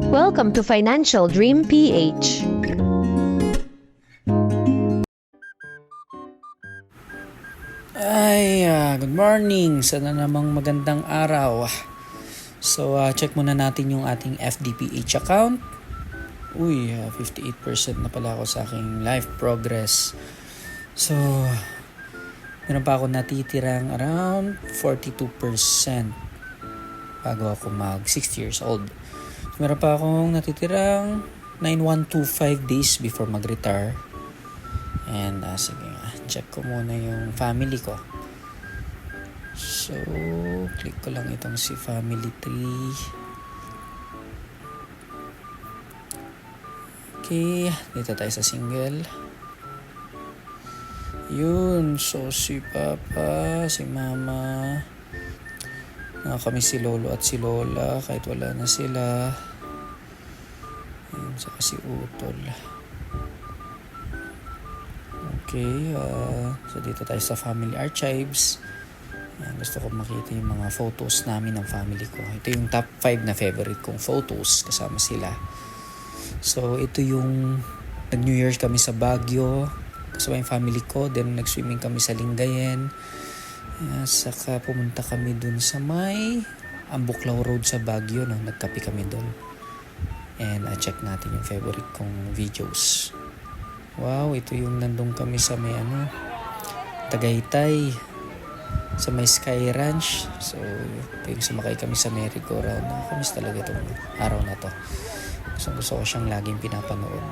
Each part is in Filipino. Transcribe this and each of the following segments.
Welcome to Financial Dream PH. Good morning. Sana namang magandang araw. So, check muna natin yung ating FDPH account. 58% na pala ako sa aking life progress. So, meron pa ako natitirang around 42% bago ako mag 60 years old. So, meron pa akong natitirang 9125 days before mag-retire. And sige nga, check ko muna yung family ko. So, click ko lang itong si family tree. Okay, dito tayo sa single. Yun, so si Papa, si Mama, kami si Lolo at si Lola kahit wala na sila. Yun, saka si Utol. Okay, so dito tayo sa family archives. Yan, gusto ko makita yung mga photos namin ng family ko. Ito yung top 5 na favorite kong photos, kasama sila. So ito yung nag-New Year's kami sa Baguio kasama yung family ko. Then nag-swimming kami sa Lingayen. Saka pumunta kami dun sa may Ambuklaw Road sa Baguio. No? Nagkape kami dun. And check natin yung favorite kong videos. Wow, ito yung nandun kami sa may Tagaytay, sa may Sky Ranch. So ito yung sumakay kami sa merry-go-round. Nakakamiss talaga itong araw na to. Gusto ko siyang laging pinapanood.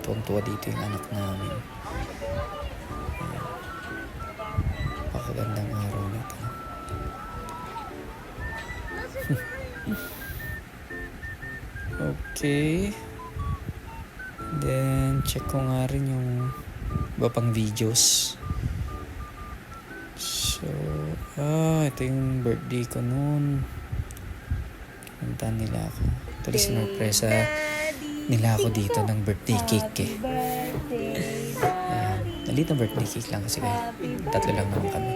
Tuwang-tuwa dito yung anak namin. Pakagandang araw nito. Okay. Then, check ko nga rin yung iba pang videos. So, ito yung birthday ko noon. Puntahan nila ako. Actually, sinurpresa nila ako dito ng birthday cake Ayan. Nalit na birthday cake lang kasi tatlo lang naman kami.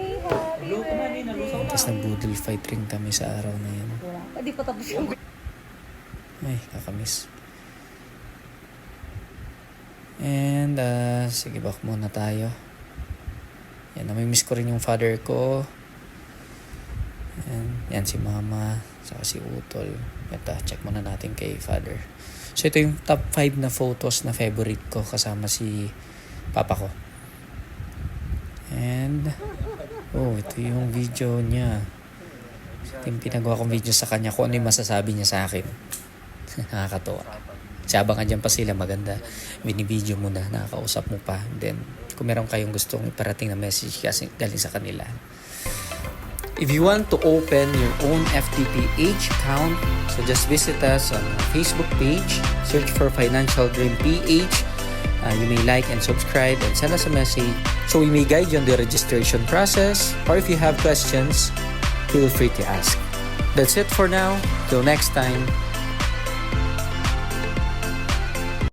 Tapos nag-boodle fight rin kami sa araw na yan. Ay, kakamiss. And, sige, back muna tayo. Yan, namimiss ko rin yung father ko. Yan si Mama, saka si Utol. Ito, check muna natin kay father. So, ito yung top 5 na photos na favorite ko kasama si Papa ko. And, ito yung video niya. Ito yung pinagawa kong video sa kanya kung ano yung masasabi niya sa akin. Nakakatawa. Sabangan dyan pa sila, maganda. Binibideo mo na, nakakausap mo pa. Then, kung meron kayong gustong iparating na message kasi galing sa kanila. If you want to open your own FDPH account, so just visit us on our Facebook page. Search for Financial Dream PH. You may like and subscribe and send us a message so we may guide you on the registration process. Or if you have questions, feel free to ask. That's it for now. Till next time.